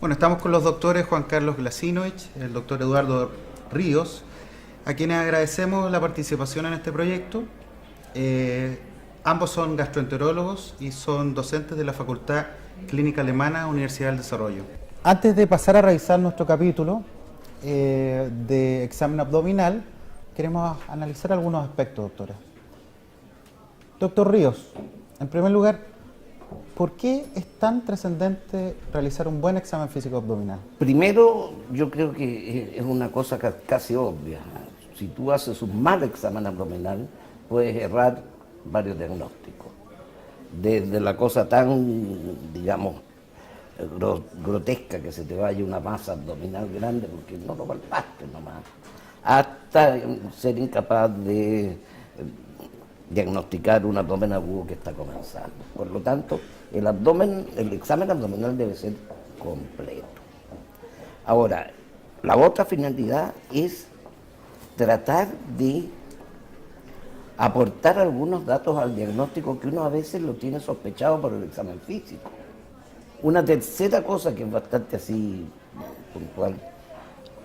Bueno, estamos con los doctores Juan Carlos Glasinovich, el doctor Eduardo Ríos, a quienes agradecemos la participación en este proyecto. Ambos son gastroenterólogos y son docentes de la Facultad Clínica Alemana, Universidad del Desarrollo. Antes de pasar a revisar nuestro capítulo de examen abdominal, queremos analizar algunos aspectos, doctora. Doctor Ríos, en primer lugar, ¿por qué es tan trascendente realizar un buen examen físico abdominal? Primero, yo creo que es una cosa casi obvia. Si tú haces un mal examen abdominal, puedes errar varios diagnósticos. Desde la cosa tan, digamos, grotesca que se te vaya una masa abdominal grande porque no lo palpaste nomás, hasta ser incapaz de diagnosticar un abdomen agudo que está comenzando. Por lo tanto, el examen abdominal debe ser completo. Ahora, la otra finalidad es tratar de aportar algunos datos al diagnóstico que uno a veces lo tiene sospechado por el examen físico. Una tercera cosa que es bastante así puntual,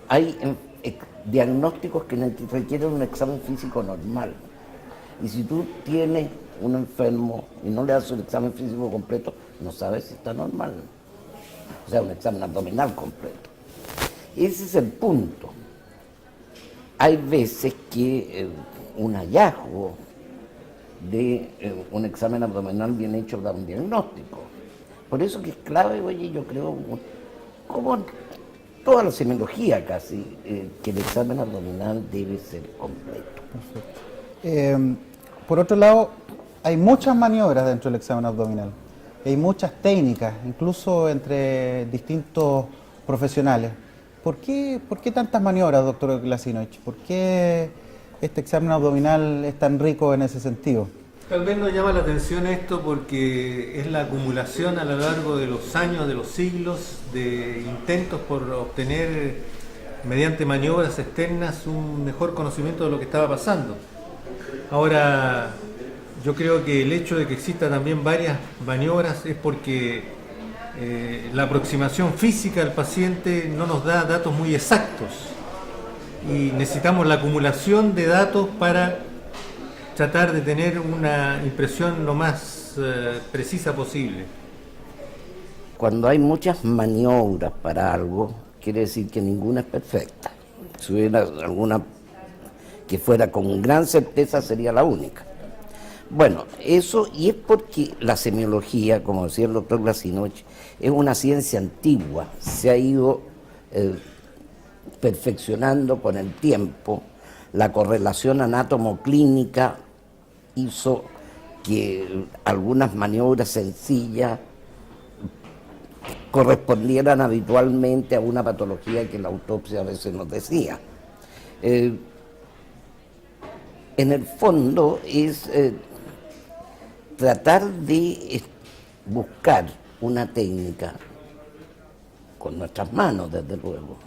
hay diagnósticos que requieren un examen físico normal. Y si tú tienes un enfermo y no le haces el examen físico completo, no sabes si está normal. O sea, un examen abdominal completo. Ese es el punto. Hay veces que un hallazgo de un examen abdominal bien hecho da un diagnóstico. Por eso que es clave, oye, yo creo, como toda la semiología casi, que el examen abdominal debe ser completo. Perfecto. Por otro lado, hay muchas maniobras dentro del examen abdominal. Hay muchas técnicas, incluso entre distintos profesionales. ¿Por qué tantas maniobras, doctor Glasinovich? ¿Por qué este examen abdominal es tan rico en ese sentido? Tal vez nos llama la atención esto porque es la acumulación a lo largo de los años, de los siglos, de intentos por obtener mediante maniobras externas un mejor conocimiento de lo que estaba pasando. Ahora, yo creo que el hecho de que exista también varias maniobras es porque la aproximación física al paciente no nos da datos muy exactos y necesitamos la acumulación de datos para tratar de tener una impresión lo más precisa posible. Cuando hay muchas maniobras para algo, quiere decir que ninguna es perfecta. Si hubiera alguna que fuera con gran certeza, sería la única. Bueno, eso, y es porque la semiología, como decía el doctor Glasinovich, es una ciencia antigua, se ha ido perfeccionando con el tiempo. La correlación anátomo-clínica hizo que algunas maniobras sencillas correspondieran habitualmente a una patología que la autopsia a veces nos decía. En el fondo es tratar de buscar una técnica con nuestras manos, desde luego,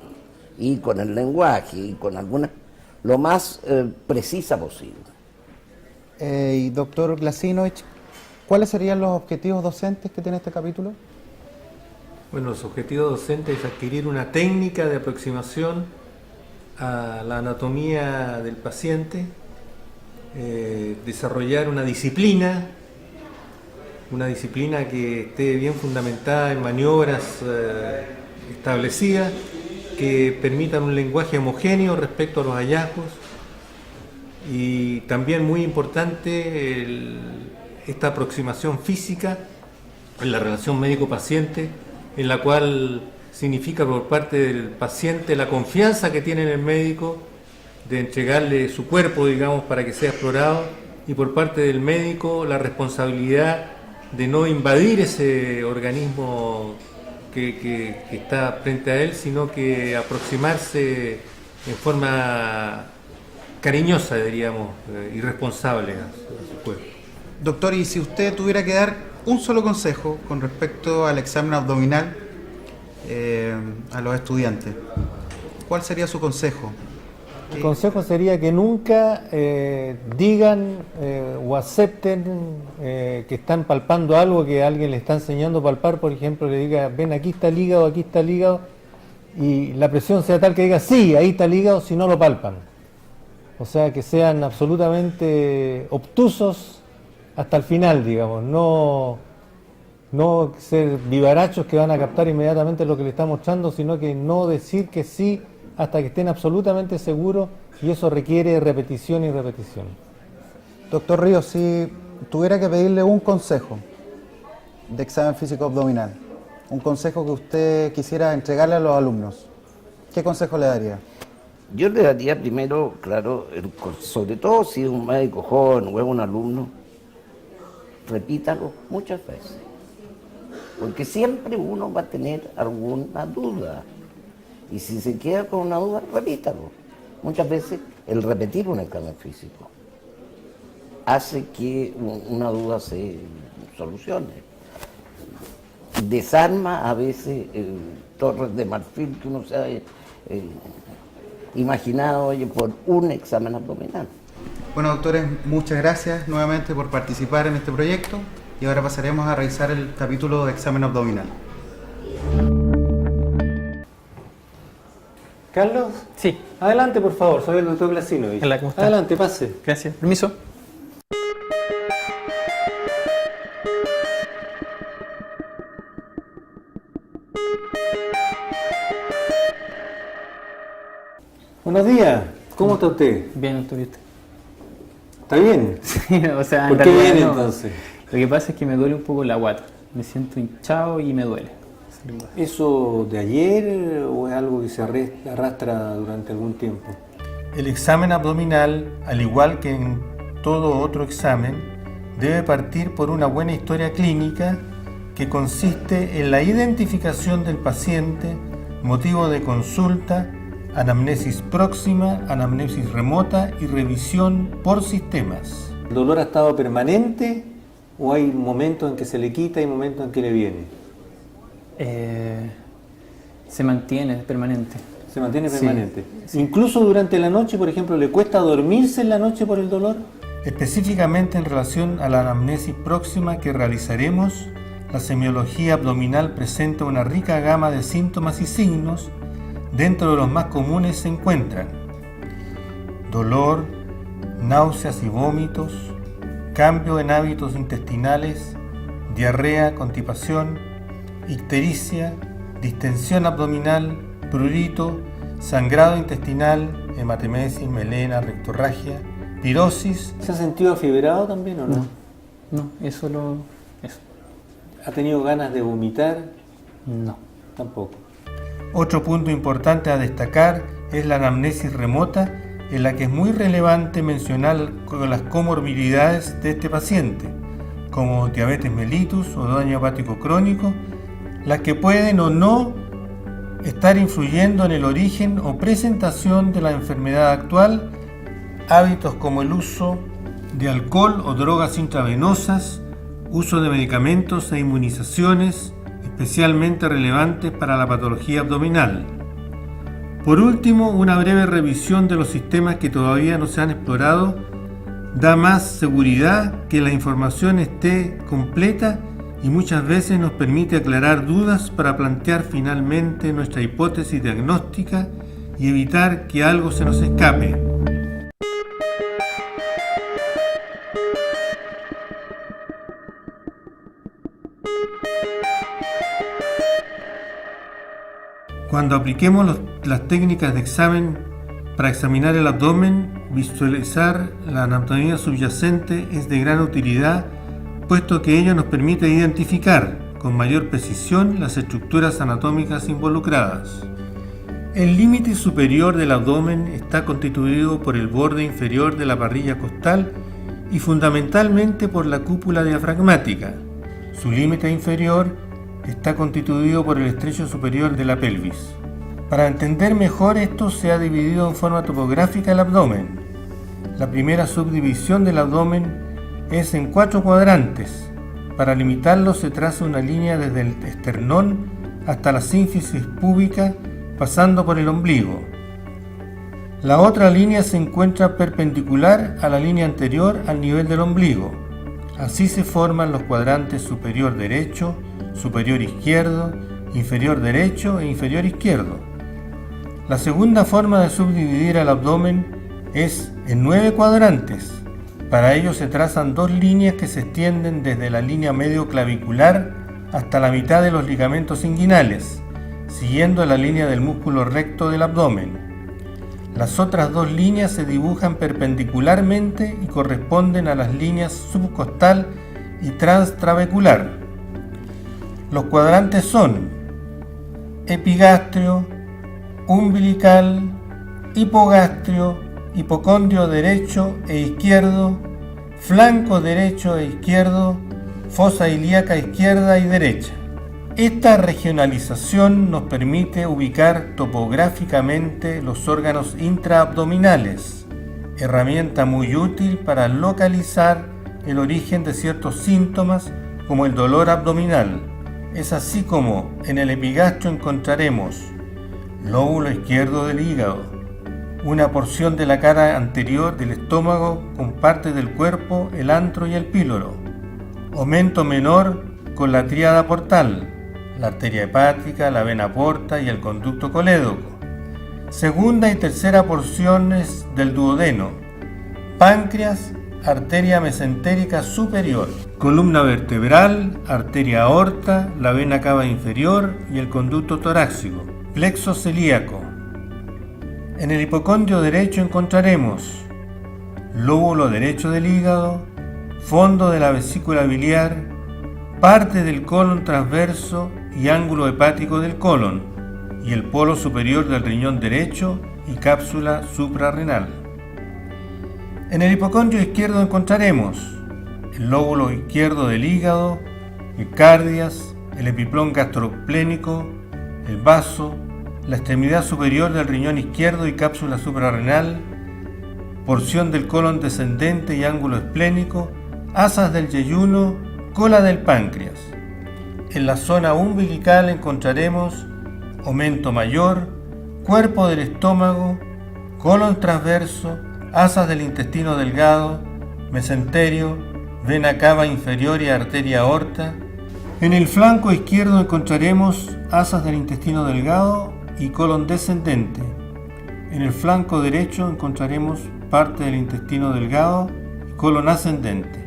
y con el lenguaje, y con alguna, lo más precisa posible. Y doctor Glasinovich, ¿cuáles serían los objetivos docentes que tiene este capítulo? Bueno, los objetivos docentes es adquirir una técnica de aproximación a la anatomía del paciente, desarrollar una disciplina que esté bien fundamentada en maniobras establecidas, que permitan un lenguaje homogéneo respecto a los hallazgos, y también muy importante esta aproximación física en la relación médico-paciente, en la cual significa por parte del paciente la confianza que tiene en el médico de entregarle su cuerpo, digamos, para que sea explorado, y por parte del médico la responsabilidad de no invadir ese organismo que está frente a él, sino que aproximarse en forma cariñosa, diríamos, y responsable a su cuerpo. Doctor, y si usted tuviera que dar un solo consejo con respecto al examen abdominal a los estudiantes, ¿cuál sería su consejo? El consejo sería que nunca digan o acepten que están palpando algo, que alguien le está enseñando a palpar, por ejemplo, le diga, ven, aquí está el hígado, y la presión sea tal que diga, sí, ahí está el hígado, si no lo palpan. O sea, que sean absolutamente obtusos hasta el final, digamos, no ser vivarachos que van a captar inmediatamente lo que le está mostrando, sino que no decir que sí hasta que estén absolutamente seguros, y eso requiere repetición y repetición. Doctor Ríos, si tuviera que pedirle un consejo de examen físico abdominal, un consejo que usted quisiera entregarle a los alumnos, ¿qué consejo le daría? Yo le daría primero, claro, sobre todo si es un médico joven o es un alumno, repítalo muchas veces, porque siempre uno va a tener alguna duda. Y si se queda con una duda, repítalo. Muchas veces el repetir un examen físico hace que una duda se solucione. Desarma a veces torres de marfil que uno se ha imaginado, oye, por un examen abdominal. Bueno, doctores, muchas gracias nuevamente por participar en este proyecto, y ahora pasaremos a revisar el capítulo de examen abdominal. Carlos. Sí. Adelante, por favor, soy el doctor Glasinovich. Hola, ¿cómo está? Adelante, pase. Gracias. Permiso. Buenos días, ¿cómo está usted? Bien, doctor, ¿y usted? ¿Está bien? Sí, o sea, en ¿Por qué realidad viene no. entonces? Lo que pasa es que me duele un poco la guata. Me siento hinchado y me duele. ¿Eso de ayer o es algo que se arrastra durante algún tiempo? El examen abdominal, al igual que en todo otro examen, debe partir por una buena historia clínica que consiste en la identificación del paciente, motivo de consulta, anamnesis próxima, anamnesis remota y revisión por sistemas. ¿El dolor ha estado permanente o hay momentos en que se le quita y momentos en que le viene? Se mantiene permanente. Se mantiene Sí, permanente. sí. Incluso durante la noche, por ejemplo, ¿le cuesta dormirse en la noche por el dolor? Específicamente en relación a la anamnesis próxima que realizaremos, la semiología abdominal presenta una rica gama de síntomas y signos. Dentro de los más comunes se encuentran dolor, náuseas y vómitos, cambio en hábitos intestinales, diarrea, constipación, ictericia, distensión abdominal, prurito, sangrado intestinal, hematemesis, melena, rectorragia, pirosis. ¿Se ha sentido afiebrado también o no? No, eso. ¿Ha tenido ganas de vomitar? No. Tampoco. Otro punto importante a destacar es la anamnesis remota, en la que es muy relevante mencionar las comorbilidades de este paciente, como diabetes mellitus o daño hepático crónico, las que pueden o no estar influyendo en el origen o presentación de la enfermedad actual, hábitos como el uso de alcohol o drogas intravenosas, uso de medicamentos e inmunizaciones, especialmente relevantes para la patología abdominal. Por último, una breve revisión de los sistemas que todavía no se han explorado da más seguridad que la información esté completa y muchas veces nos permite aclarar dudas para plantear finalmente nuestra hipótesis diagnóstica y evitar que algo se nos escape. Cuando apliquemos las técnicas de examen para examinar el abdomen, visualizar la anatomía subyacente es de gran utilidad, puesto que ello nos permite identificar con mayor precisión las estructuras anatómicas involucradas. El límite superior del abdomen está constituido por el borde inferior de la parrilla costal y fundamentalmente por la cúpula diafragmática. Su límite inferior está constituido por el estrecho superior de la pelvis. Para entender mejor esto, se ha dividido en forma topográfica el abdomen. La primera subdivisión del abdomen es en 4 cuadrantes. Para limitarlo se traza una línea desde el esternón hasta la sínfisis púbica, pasando por el ombligo. La otra línea se encuentra perpendicular a la línea anterior al nivel del ombligo. Así se forman los cuadrantes superior derecho, superior izquierdo, inferior derecho e inferior izquierdo. La segunda forma de subdividir el abdomen es en 9 cuadrantes. Para ello se trazan 2 líneas que se extienden desde la línea medio clavicular hasta la mitad de los ligamentos inguinales, siguiendo la línea del músculo recto del abdomen. Las otras 2 líneas se dibujan perpendicularmente y corresponden a las líneas subcostal y transtrabecular. Los cuadrantes son epigastrio, umbilical, hipogastrio, hipocondrio derecho e izquierdo, flanco derecho e izquierdo, fosa ilíaca izquierda y derecha. Esta regionalización nos permite ubicar topográficamente los órganos intraabdominales, herramienta muy útil para localizar el origen de ciertos síntomas como el dolor abdominal. Es así como en el epigastrio encontraremos lóbulo izquierdo del hígado, una porción de la cara anterior del estómago con parte del cuerpo, el antro y el píloro, aumento menor con la tríada portal, la arteria hepática, la vena porta y el conducto colédoco. Segunda y tercera porciones del duodeno, páncreas, arteria mesentérica superior, columna vertebral, arteria aorta, la vena cava inferior y el conducto torácico, plexo celíaco. En el hipocondrio derecho encontraremos lóbulo derecho del hígado, fondo de la vesícula biliar, parte del colon transverso y ángulo hepático del colon, y el polo superior del riñón derecho y cápsula suprarrenal. En el hipocondrio izquierdo encontraremos el lóbulo izquierdo del hígado, el cardias, el epiplón gastroplénico, el vaso, la extremidad superior del riñón izquierdo y cápsula suprarrenal, porción del colon descendente y ángulo esplénico, asas del yeyuno, cola del páncreas. En la zona umbilical encontraremos aumento mayor, cuerpo del estómago, colon transverso, asas del intestino delgado, mesenterio, vena cava inferior y arteria aorta. En el flanco izquierdo encontraremos asas del intestino delgado y colon descendente. En el flanco derecho encontraremos parte del intestino delgado y colon ascendente.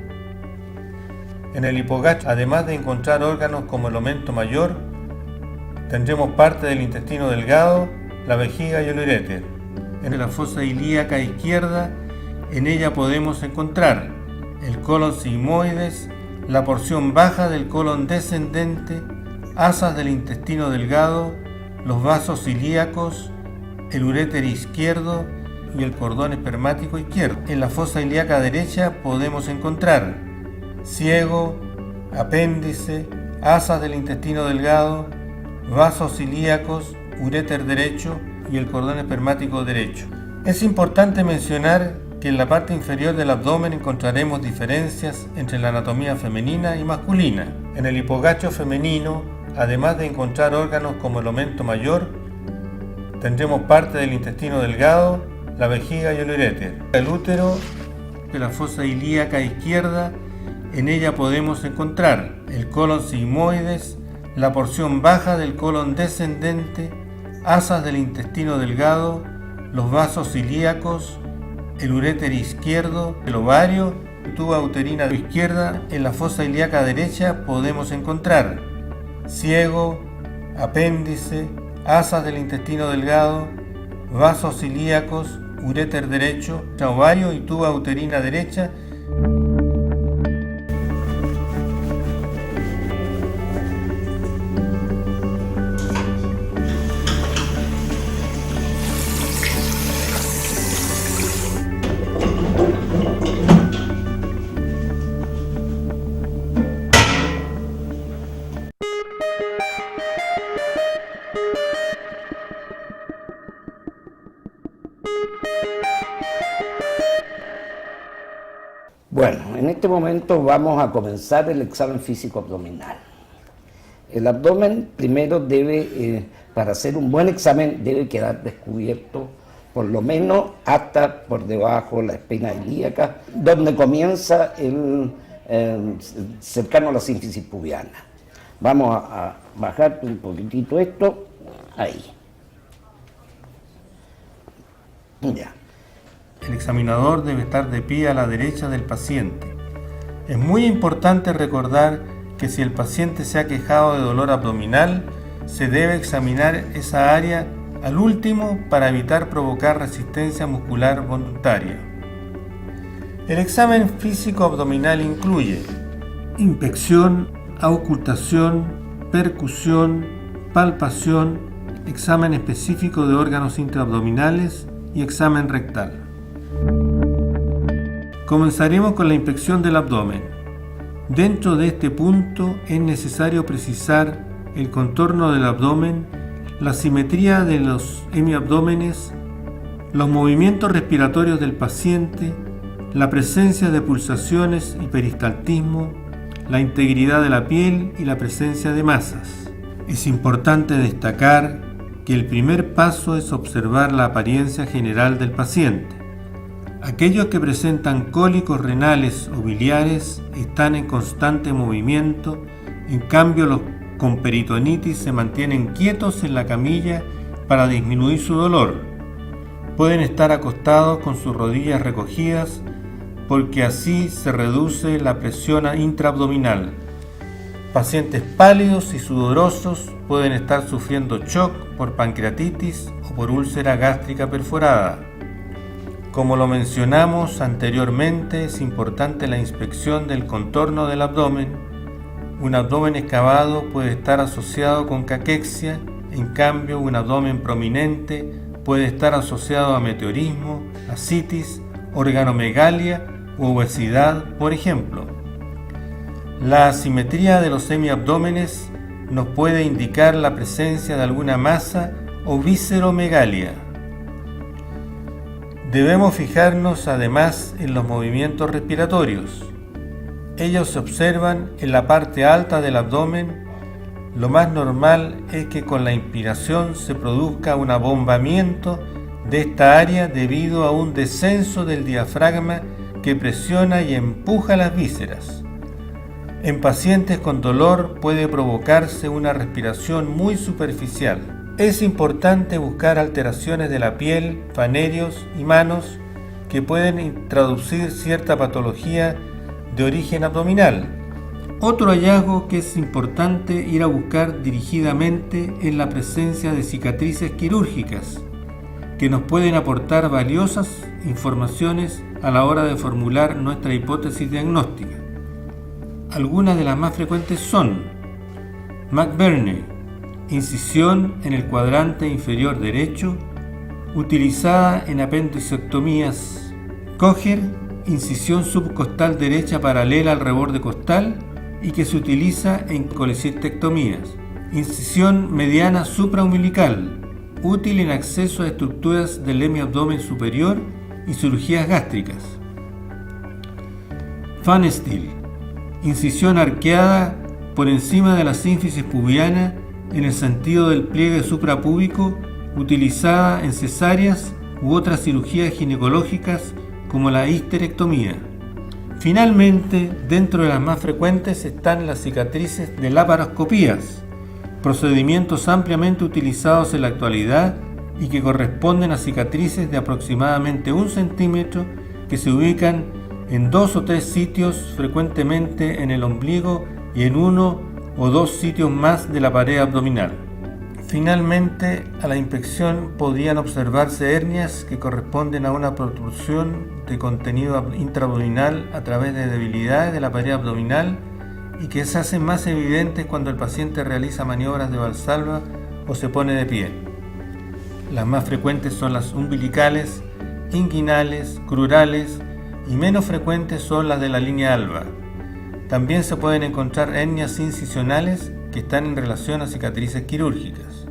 En el hipogastrio, además de encontrar órganos como el aumento mayor, tendremos parte del intestino delgado, la vejiga y el uréter. En la fosa ilíaca izquierda, en ella podemos encontrar el colon sigmoides, la porción baja del colon descendente, asas del intestino delgado, los vasos ilíacos, el uréter izquierdo y el cordón espermático izquierdo. En la fosa ilíaca derecha podemos encontrar ciego, apéndice, asas del intestino delgado, vasos ilíacos, uréter derecho y el cordón espermático derecho. Es importante mencionar que en la parte inferior del abdomen encontraremos diferencias entre la anatomía femenina y masculina. En el hipogastrio femenino, además de encontrar órganos como el aumento mayor, tendremos parte del intestino delgado, la vejiga y el uréter. El útero, de la fosa ilíaca izquierda, en ella podemos encontrar el colon sigmoides, la porción baja del colon descendente, asas del intestino delgado, los vasos ilíacos, el uréter izquierdo, el ovario, tuba uterina izquierda. En la fosa ilíaca derecha podemos encontrar ciego, apéndice, asas del intestino delgado, vasos ilíacos, uréter derecho, ovario y tuba uterina derecha. Bueno, en este momento vamos a comenzar el examen físico abdominal. El abdomen primero debe, para hacer un buen examen, debe quedar descubierto por lo menos hasta por debajo de la espina ilíaca, donde comienza cercano a la sínfisis pubiana. Vamos a bajar un poquitito esto, ahí. Ya. El examinador debe estar de pie a la derecha del paciente. Es muy importante recordar que si el paciente se ha quejado de dolor abdominal, se debe examinar esa área al último para evitar provocar resistencia muscular voluntaria. El examen físico abdominal incluye inspección, auscultación, percusión, palpación, examen específico de órganos intraabdominales y examen rectal. Comenzaremos con la inspección del abdomen. Dentro de este punto es necesario precisar el contorno del abdomen, la simetría de los hemiabdómenes, los movimientos respiratorios del paciente, la presencia de pulsaciones y peristaltismo, la integridad de la piel y la presencia de masas. Es importante destacar que el primer paso es observar la apariencia general del paciente. Aquellos que presentan cólicos renales o biliares están en constante movimiento, en cambio los con peritonitis se mantienen quietos en la camilla para disminuir su dolor. Pueden estar acostados con sus rodillas recogidas porque así se reduce la presión intraabdominal. Pacientes pálidos y sudorosos pueden estar sufriendo shock por pancreatitis o por úlcera gástrica perforada. Como lo mencionamos anteriormente, es importante la inspección del contorno del abdomen. Un abdomen excavado puede estar asociado con caquexia, en cambio un abdomen prominente puede estar asociado a meteorismo, ascitis, organomegalia u obesidad, por ejemplo. La asimetría de los semiabdómenes nos puede indicar la presencia de alguna masa o visceromegalia. Debemos fijarnos además en los movimientos respiratorios. Ellos se observan en la parte alta del abdomen. Lo más normal es que con la inspiración se produzca un abombamiento de esta área debido a un descenso del diafragma que presiona y empuja las vísceras. En pacientes con dolor puede provocarse una respiración muy superficial. Es importante buscar alteraciones de la piel, fanerios y manos que pueden introducir cierta patología de origen abdominal. Otro hallazgo que es importante ir a buscar dirigidamente es la presencia de cicatrices quirúrgicas que nos pueden aportar valiosas informaciones a la hora de formular nuestra hipótesis diagnóstica. Algunas de las más frecuentes son McBurney, incisión en el cuadrante inferior derecho, utilizada en apendicectomías; Kocher, incisión subcostal derecha paralela al reborde costal y que se utiliza en colecistectomías; incisión mediana supraumbilical, útil en acceso a estructuras del hemiabdomen superior y cirugías gástricas; Pfannenstiel, incisión arqueada por encima de la sínfisis pubiana en el sentido del pliegue suprapúbico, utilizada en cesáreas u otras cirugías ginecológicas como la histerectomía. Finalmente, dentro de las más frecuentes están las cicatrices de laparoscopías, procedimientos ampliamente utilizados en la actualidad y que corresponden a cicatrices de aproximadamente 1 centímetro que se ubican en 2 o 3 sitios, frecuentemente en el ombligo y en 1 o 2 sitios más de la pared abdominal. Finalmente, a la inspección podrían observarse hernias que corresponden a una protrusión de contenido intraabdominal a través de debilidades de la pared abdominal y que se hacen más evidentes cuando el paciente realiza maniobras de Valsalva o se pone de pie. Las más frecuentes son las umbilicales, inguinales, crurales y menos frecuentes son las de la línea alba. También se pueden encontrar hernias incisionales que están en relación a cicatrices quirúrgicas.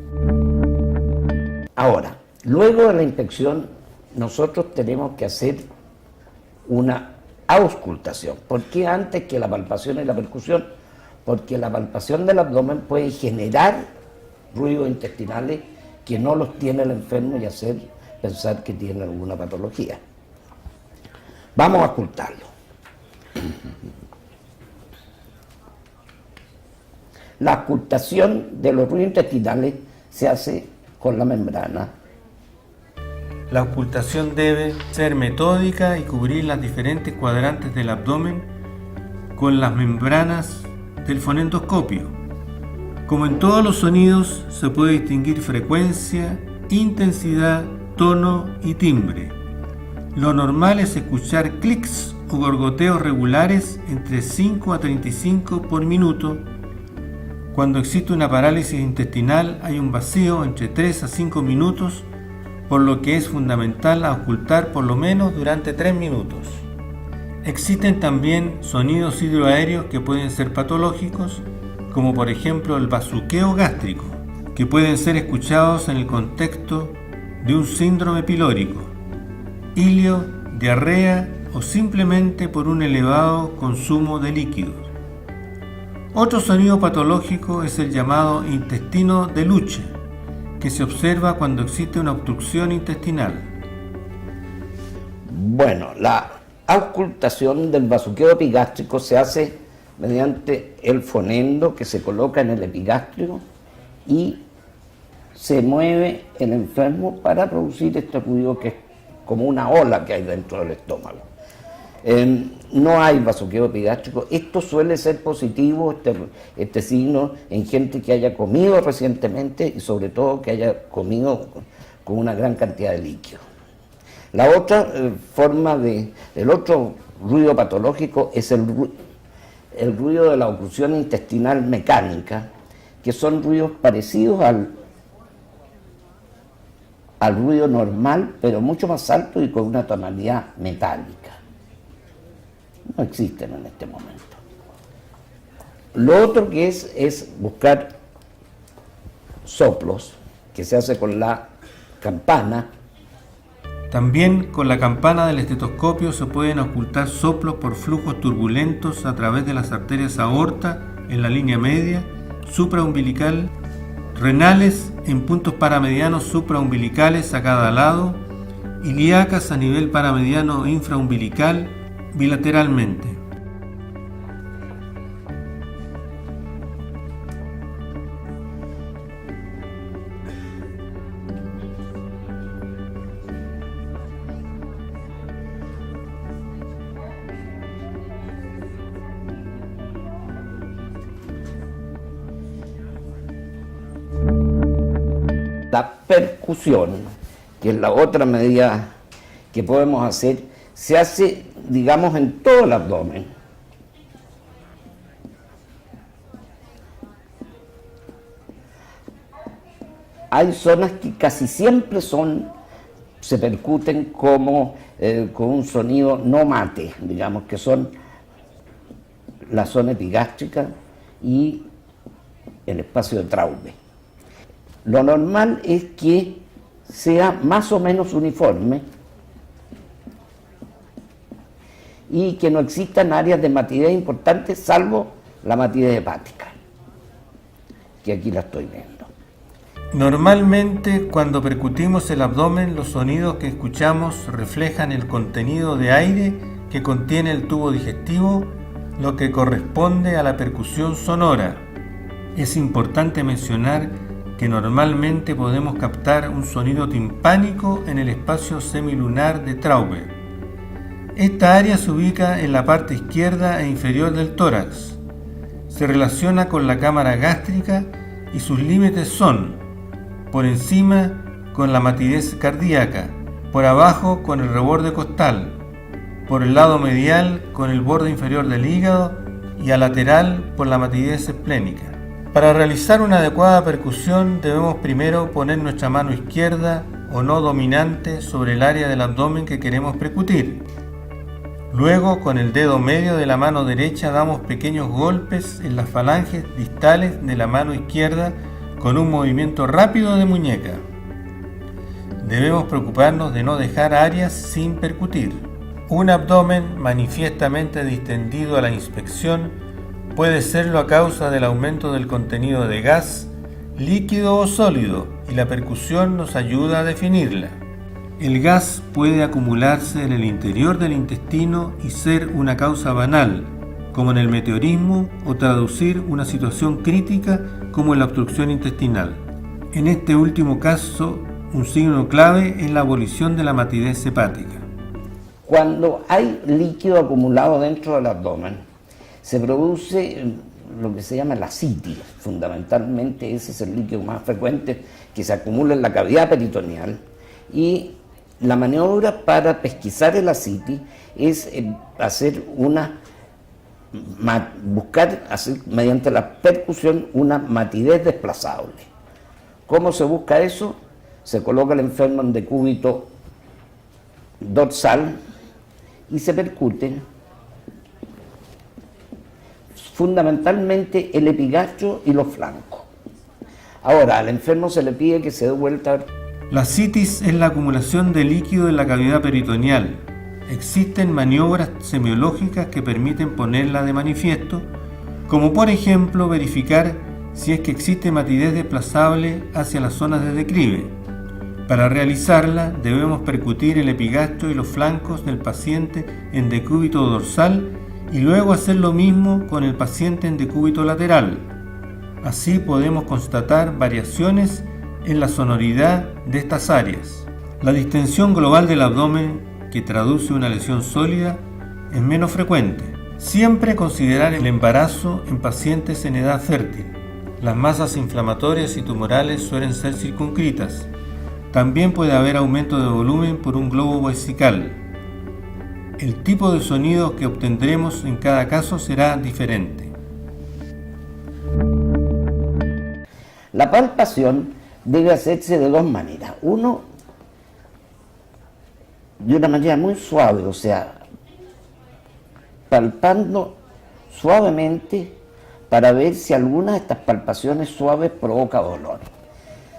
Ahora, luego de la inspección, nosotros tenemos que hacer una auscultación. ¿Por qué antes que la palpación y la percusión? Porque la palpación del abdomen puede generar ruidos intestinales que no los tiene el enfermo y hacer pensar que tiene alguna patología. Vamos a ocultarlo. La ocultación de los ruidos intestinales se hace con la membrana. La ocultación debe ser metódica y cubrir las diferentes cuadrantes del abdomen con las membranas del fonendoscopio. Como en todos los sonidos, se puede distinguir frecuencia, intensidad, tono y timbre. Lo normal es escuchar clics o gorgoteos regulares entre 5 a 35 por minuto. Cuando existe una parálisis intestinal hay un vacío entre 3 a 5 minutos, por lo que es fundamental ocultar por lo menos durante 3 minutos. Existen también sonidos hidroaéreos que pueden ser patológicos, como por ejemplo el bazuqueo gástrico, que pueden ser escuchados en el contexto de un síndrome pilórico, ilio, diarrea o simplemente por un elevado consumo de líquidos. Otro sonido patológico es el llamado intestino de Luche, que se observa cuando existe una obstrucción intestinal. Bueno, la auscultación del bazuqueo epigástrico se hace mediante el fonendo que se coloca en el epigástrico y se mueve el enfermo para producir este ruido que es como una ola que hay dentro del estómago. No hay bazuqueo epigástrico. Esto suele ser positivo, este signo, en gente que haya comido recientemente y sobre todo que haya comido con una gran cantidad de líquido. La otra forma el otro ruido patológico es el ruido de la oclusión intestinal mecánica, que son ruidos parecidos al ruido normal, pero mucho más alto y con una tonalidad metálica. No existen en este momento. Lo otro que es buscar soplos, que se hace con la campana. También con la campana del estetoscopio se pueden ocultar soplos por flujos turbulentos a través de las arterias aorta en la línea media, supraumbilical, renales en puntos paramedianos supraumbilicales a cada lado, ilíacas a nivel paramediano infraumbilical, bilateralmente. La percusión, que es la otra medida que podemos hacer, se hace, digamos, en todo el abdomen. Hay zonas que casi siempre se percuten como con un sonido no mate, digamos, que son la zona epigástrica y el espacio de Traube. Lo normal es que sea más o menos uniforme y que no existan áreas de matidez importantes, salvo la matidez hepática, que aquí la estoy viendo. Normalmente, cuando percutimos el abdomen, los sonidos que escuchamos reflejan el contenido de aire que contiene el tubo digestivo, lo que corresponde a la percusión sonora. Es importante mencionar que normalmente podemos captar un sonido timpánico en el espacio semilunar de Traube. Esta área se ubica en la parte izquierda e inferior del tórax. Se relaciona con la cámara gástrica y sus límites son: por encima con la matidez cardíaca, por abajo con el reborde costal, por el lado medial con el borde inferior del hígado y a lateral por la matidez esplénica. Para realizar una adecuada percusión debemos primero poner nuestra mano izquierda o no dominante sobre el área del abdomen que queremos percutir. Luego, con el dedo medio de la mano derecha damos pequeños golpes en las falanges distales de la mano izquierda con un movimiento rápido de muñeca. Debemos preocuparnos de no dejar áreas sin percutir. Un abdomen manifiestamente distendido a la inspección puede serlo a causa del aumento del contenido de gas, líquido o sólido, y la percusión nos ayuda a definirla. El gas puede acumularse en el interior del intestino y ser una causa banal, como en el meteorismo, o traducir una situación crítica como en la obstrucción intestinal. En este último caso, un signo clave es la abolición de la matidez hepática. Cuando hay líquido acumulado dentro del abdomen, se produce lo que se llama la ascitis. Fundamentalmente ese es el líquido más frecuente que se acumula en la cavidad peritoneal, y la maniobra para pesquisar el ascitis es buscar mediante la percusión una matidez desplazable. ¿Cómo se busca eso? Se coloca el enfermo en decúbito dorsal y se percute fundamentalmente el epigastrio y los flancos. Ahora, al enfermo se le pide que se dé vuelta. La ascitis es la acumulación de líquido en la cavidad peritoneal. Existen maniobras semiológicas que permiten ponerla de manifiesto, como por ejemplo verificar si es que existe matidez desplazable hacia las zonas de declive. Para realizarla debemos percutir el epigastrio y los flancos del paciente en decúbito dorsal y luego hacer lo mismo con el paciente en decúbito lateral. Así podemos constatar variaciones en la sonoridad de estas áreas. La distensión global del abdomen, que traduce una lesión sólida, es menos frecuente. Siempre considerar el embarazo en pacientes en edad fértil. Las masas inflamatorias y tumorales suelen ser circunscritas. También puede haber aumento de volumen por un globo vesical. El tipo de sonidos que obtendremos en cada caso será diferente. La palpación debe hacerse de dos maneras. Uno, de una manera muy suave, o sea, palpando suavemente para ver si alguna de estas palpaciones suaves provoca dolor.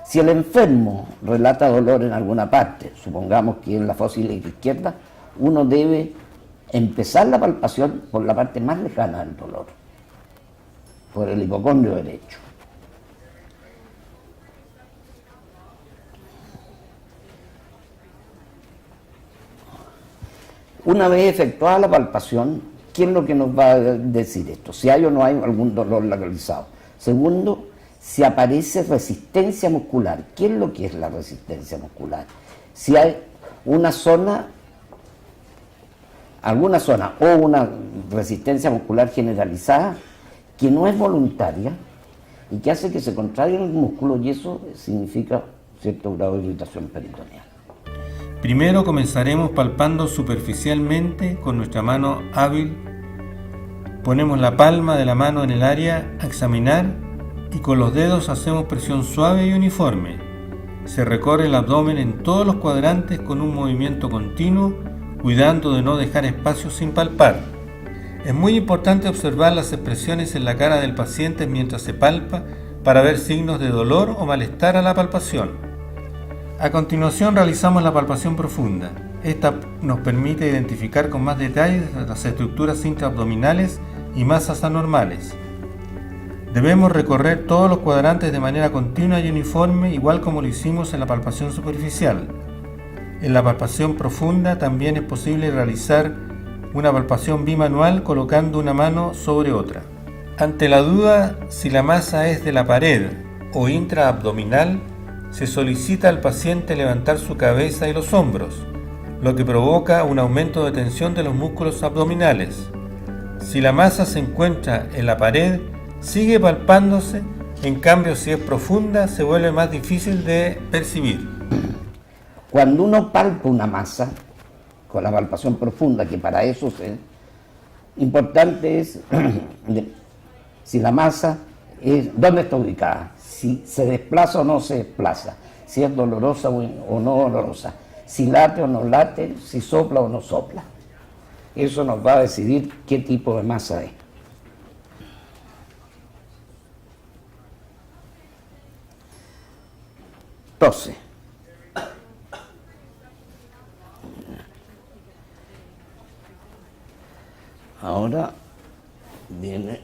Si el enfermo relata dolor en alguna parte, supongamos que en la fosa ilíaca izquierda, uno debe empezar la palpación por la parte más lejana del dolor, por el hipocondrio derecho. Una vez efectuada la palpación, ¿qué es lo que nos va a decir esto? Si hay o no hay algún dolor localizado. Segundo, si aparece resistencia muscular. ¿Qué es lo que es la resistencia muscular? Si hay alguna zona o una resistencia muscular generalizada que no es voluntaria y que hace que se contraigan los músculos, y eso significa cierto grado de irritación peritoneal. Primero comenzaremos palpando superficialmente con nuestra mano hábil. Ponemos la palma de la mano en el área a examinar y con los dedos hacemos presión suave y uniforme. Se recorre el abdomen en todos los cuadrantes con un movimiento continuo, cuidando de no dejar espacios sin palpar. Es muy importante observar las expresiones en la cara del paciente mientras se palpa para ver signos de dolor o malestar a la palpación. A continuación realizamos la palpación profunda. Esta nos permite identificar con más detalles las estructuras intraabdominales y masas anormales. Debemos recorrer todos los cuadrantes de manera continua y uniforme, igual como lo hicimos en la palpación superficial. En la palpación profunda también es posible realizar una palpación bimanual colocando una mano sobre otra. Ante la duda si la masa es de la pared o intraabdominal, se solicita al paciente levantar su cabeza y los hombros, lo que provoca un aumento de tensión de los músculos abdominales. Si la masa se encuentra en la pared, sigue palpándose, en cambio si es profunda se vuelve más difícil de percibir. Cuando uno palpa una masa, con la palpación profunda, que para eso es importante es si la masa es dónde está ubicada, si se desplaza o no se desplaza, si es dolorosa o no dolorosa, si late o no late, si sopla o no sopla. Eso nos va a decidir qué tipo de masa es. Entonces, ahora viene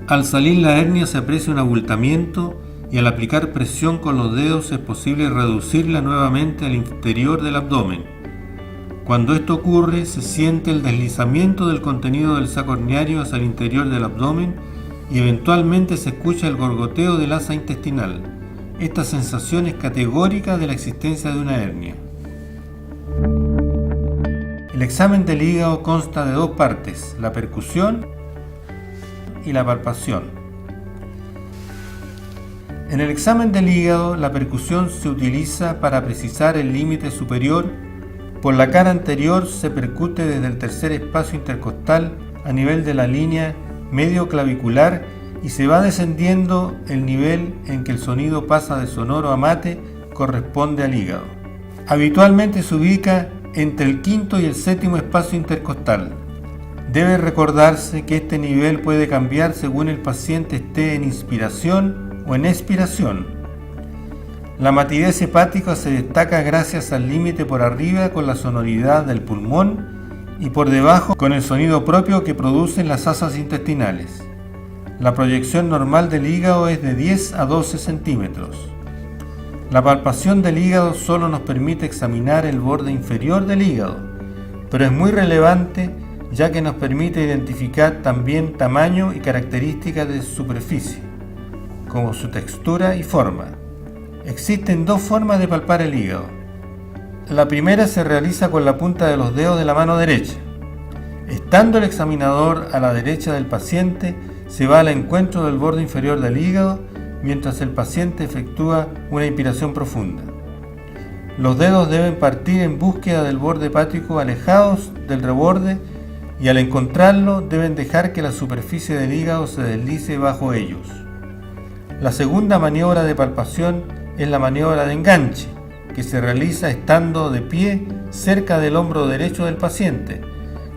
Al salir la hernia se aprecia un abultamiento y al aplicar presión con los dedos es posible reducirla nuevamente al interior del abdomen. Cuando esto ocurre, se siente el deslizamiento del contenido del saco herniario hacia el interior del abdomen y eventualmente se escucha el gorgoteo del asa intestinal. Esta sensación es categórica de la existencia de una hernia. El examen del hígado consta de dos partes, la percusión y la palpación. En el examen del hígado, la percusión se utiliza para precisar el límite superior. Por la cara anterior se percute desde el tercer espacio intercostal a nivel de la línea medio clavicular y se va descendiendo el nivel en que el sonido pasa de sonoro a mate corresponde al hígado. Habitualmente se ubica entre el quinto y el séptimo espacio intercostal. Debe recordarse que este nivel puede cambiar según el paciente esté en inspiración o en expiración. La matidez hepática se destaca gracias al límite por arriba con la sonoridad del pulmón y por debajo con el sonido propio que producen las asas intestinales. La proyección normal del hígado es de 10 a 12 centímetros. La palpación del hígado solo nos permite examinar el borde inferior del hígado, pero es muy relevante ya que nos permite identificar también tamaño y características de su superficie, como su textura y forma. Existen dos formas de palpar el hígado. La primera se realiza con la punta de los dedos de la mano derecha. Estando el examinador a la derecha del paciente, se va al encuentro del borde inferior del hígado mientras el paciente efectúa una inspiración profunda. Los dedos deben partir en búsqueda del borde hepático alejados del reborde y al encontrarlo deben dejar que la superficie del hígado se deslice bajo ellos. La segunda maniobra de palpación es la maniobra de enganche, que se realiza estando de pie cerca del hombro derecho del paciente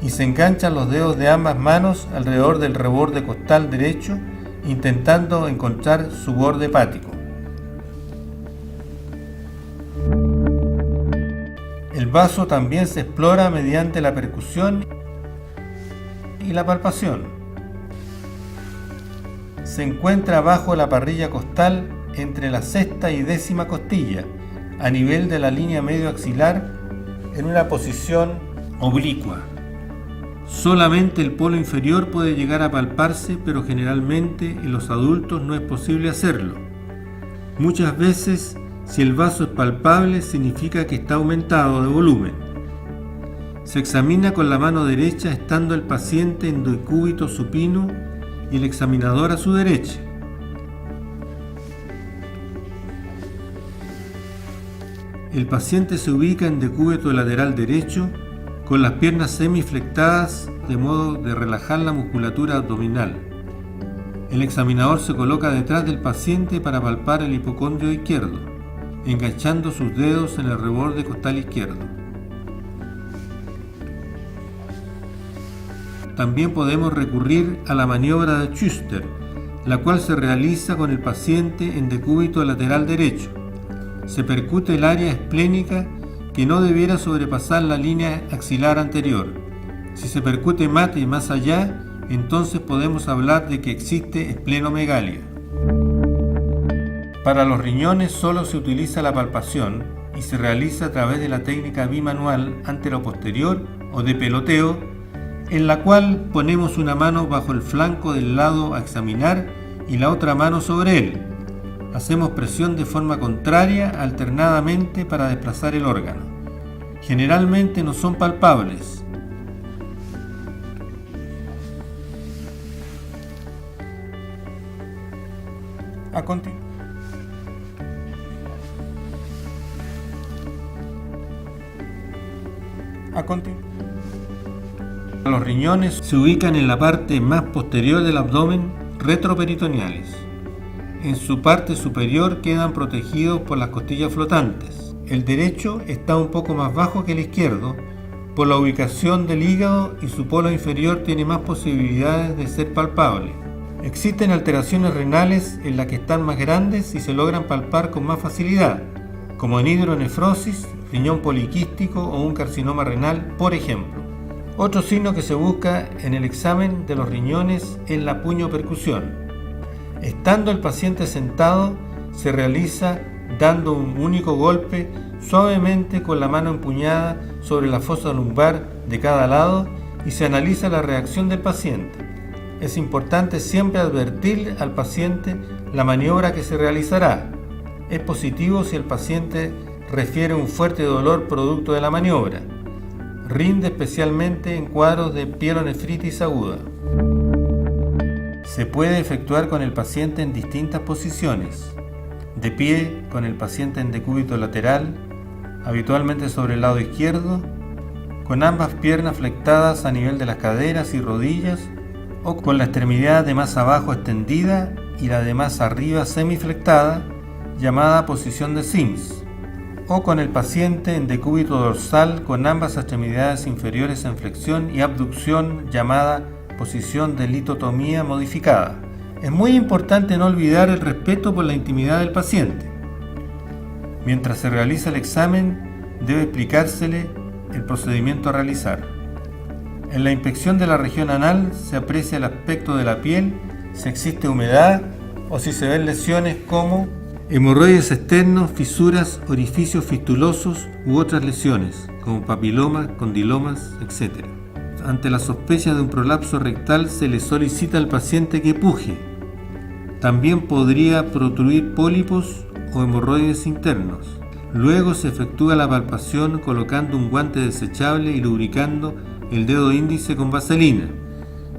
y se enganchan los dedos de ambas manos alrededor del reborde costal derecho intentando encontrar su borde hepático. El vaso también se explora mediante la percusión y la palpación. Se encuentra bajo la parrilla costal entre la sexta y décima costilla, a nivel de la línea medio axilar, en una posición oblicua. Solamente el polo inferior puede llegar a palparse, pero generalmente en los adultos no es posible hacerlo. Muchas veces, si el vaso es palpable, significa que está aumentado de volumen. Se examina con la mano derecha estando el paciente en decúbito supino y el examinador a su derecha. El paciente se ubica en decúbito lateral derecho con las piernas semiflectadas de modo de relajar la musculatura abdominal. El examinador se coloca detrás del paciente para palpar el hipocondrio izquierdo, enganchando sus dedos en el reborde costal izquierdo. También podemos recurrir a la maniobra de Schuster, la cual se realiza con el paciente en decúbito lateral derecho. Se percute el área esplénica que no debiera sobrepasar la línea axilar anterior. Si se percute mate y más allá, entonces podemos hablar de que existe esplenomegalia. Para los riñones solo se utiliza la palpación y se realiza a través de la técnica bimanual antero-posterior o de peloteo, en la cual ponemos una mano bajo el flanco del lado a examinar y la otra mano sobre él. Hacemos presión de forma contraria alternadamente para desplazar el órgano. Generalmente no son palpables. A continuación. Los riñones se ubican en la parte más posterior del abdomen, retroperitoneales. En su parte superior quedan protegidos por las costillas flotantes. El derecho está un poco más bajo que el izquierdo por la ubicación del hígado y su polo inferior tiene más posibilidades de ser palpable. Existen alteraciones renales en las que están más grandes y se logran palpar con más facilidad, como en hidronefrosis, riñón poliquístico o un carcinoma renal, por ejemplo. Otro signo que se busca en el examen de los riñones es la puñopercusión. Estando el paciente sentado, se realiza dando un único golpe suavemente con la mano empuñada sobre la fosa lumbar de cada lado y se analiza la reacción del paciente. Es importante siempre advertir al paciente la maniobra que se realizará. Es positivo si el paciente refiere un fuerte dolor producto de la maniobra. Rinde especialmente en cuadros de pielonefritis aguda. Se puede efectuar con el paciente en distintas posiciones. De pie, con el paciente en decúbito lateral, habitualmente sobre el lado izquierdo, con ambas piernas flectadas a nivel de las caderas y rodillas, o con la extremidad de más abajo extendida y la de más arriba semiflectada, llamada posición de Sims, o con el paciente en decúbito dorsal con ambas extremidades inferiores en flexión y abducción, llamada posición de litotomía modificada. Es muy importante no olvidar el respeto por la intimidad del paciente. Mientras se realiza el examen, debe explicársele el procedimiento a realizar. En la inspección de la región anal se aprecia el aspecto de la piel, si existe humedad o si se ven lesiones como hemorroides externos, fisuras, orificios fistulosos u otras lesiones, como papilomas, condilomas, etc. Ante la sospecha de un prolapso rectal se le solicita al paciente que puje. También podría protruir pólipos o hemorroides internos. Luego se efectúa la palpación colocando un guante desechable y lubricando el dedo índice con vaselina,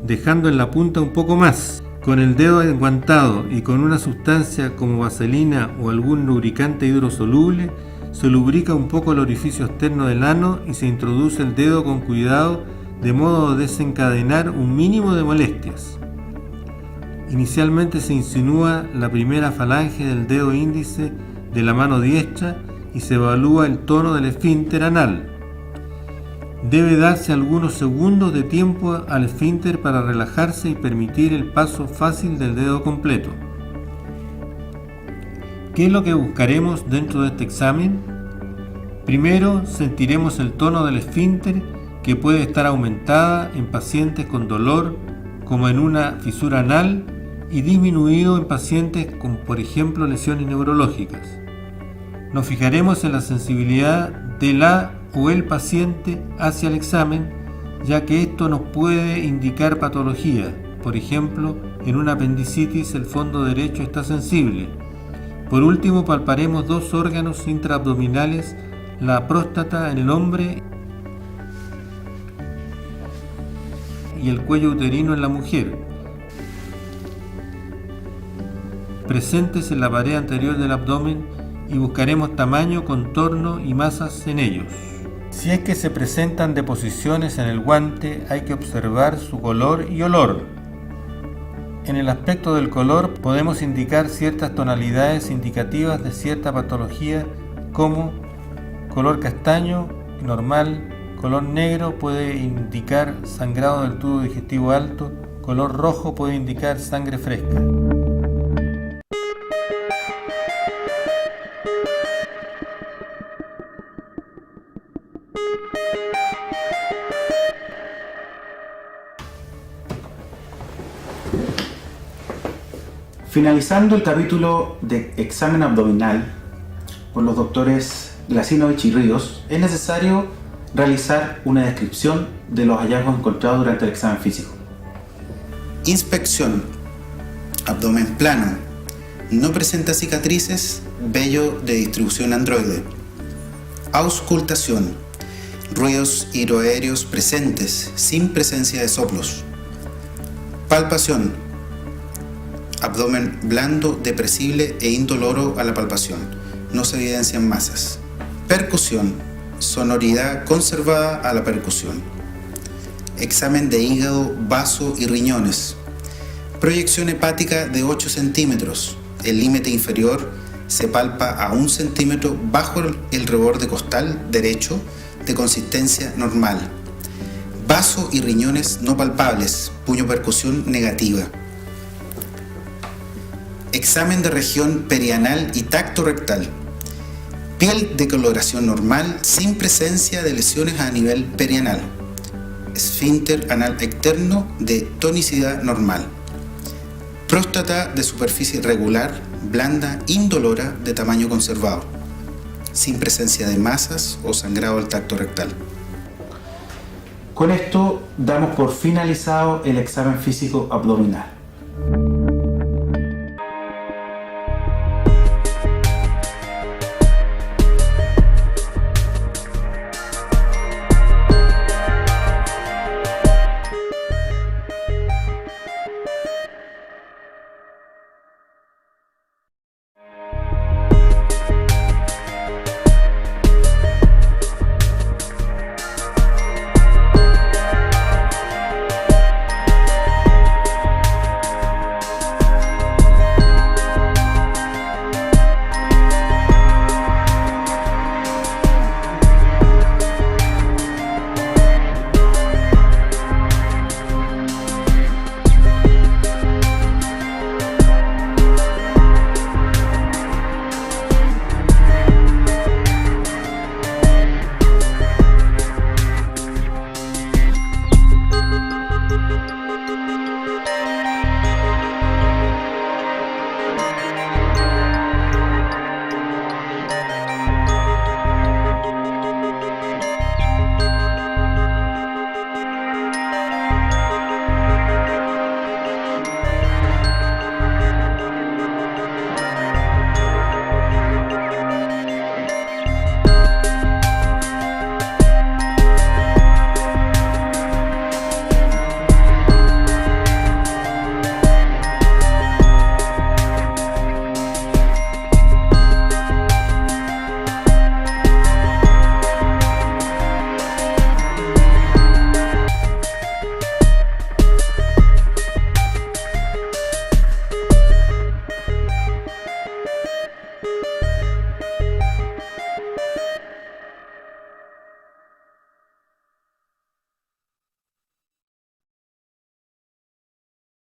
dejando en la punta un poco más. Con el dedo enguantado y con una sustancia como vaselina o algún lubricante hidrosoluble, se lubrica un poco el orificio externo del ano y se introduce el dedo con cuidado de modo a desencadenar un mínimo de molestias. Inicialmente se insinúa la primera falange del dedo índice de la mano diestra y se evalúa el tono del esfínter anal. Debe darse algunos segundos de tiempo al esfínter para relajarse y permitir el paso fácil del dedo completo. ¿Qué es lo que buscaremos dentro de este examen? Primero, sentiremos el tono del esfínter, que puede estar aumentada en pacientes con dolor, como en una fisura anal, y disminuido en pacientes con, por ejemplo, lesiones neurológicas. Nos fijaremos en la sensibilidad de la o el paciente hacia el examen, ya que esto nos puede indicar patología. Por ejemplo, en una apendicitis el fondo derecho está sensible. Por último, palparemos dos órganos intraabdominales, la próstata en el hombre y el cuello uterino en la mujer, presentes en la pared anterior del abdomen, y buscaremos tamaño, contorno y masas en ellos. Si es que se presentan deposiciones en el guante, hay que observar su color y olor. En el aspecto del color podemos indicar ciertas tonalidades indicativas de cierta patología, como color castaño, normal, color negro puede indicar sangrado del tubo digestivo alto, color rojo puede indicar sangre fresca. Finalizando el capítulo de examen abdominal por los doctores Glasinovich y Ríos, es necesario realizar una descripción de los hallazgos encontrados durante el examen físico. Inspección: abdomen plano, no presenta cicatrices, vello de distribución androide. Auscultación: ruidos hidroaéreos presentes, sin presencia de soplos. Palpación: abdomen blando, depresible e indoloro a la palpación. No se evidencian masas. Percusión: sonoridad conservada a la percusión. Examen de hígado, vaso y riñones. Proyección hepática de 8 centímetros. El límite inferior se palpa a 1 centímetro bajo el reborde costal derecho, de consistencia normal. Vaso y riñones no palpables. Puño percusión negativa. Examen de región perianal y tacto rectal. Piel de coloración normal, sin presencia de lesiones a nivel perianal. Esfínter anal externo de tonicidad normal. Próstata de superficie regular, blanda, indolora, de tamaño conservado, sin presencia de masas o sangrado del tracto rectal. Con esto damos por finalizado el examen físico abdominal.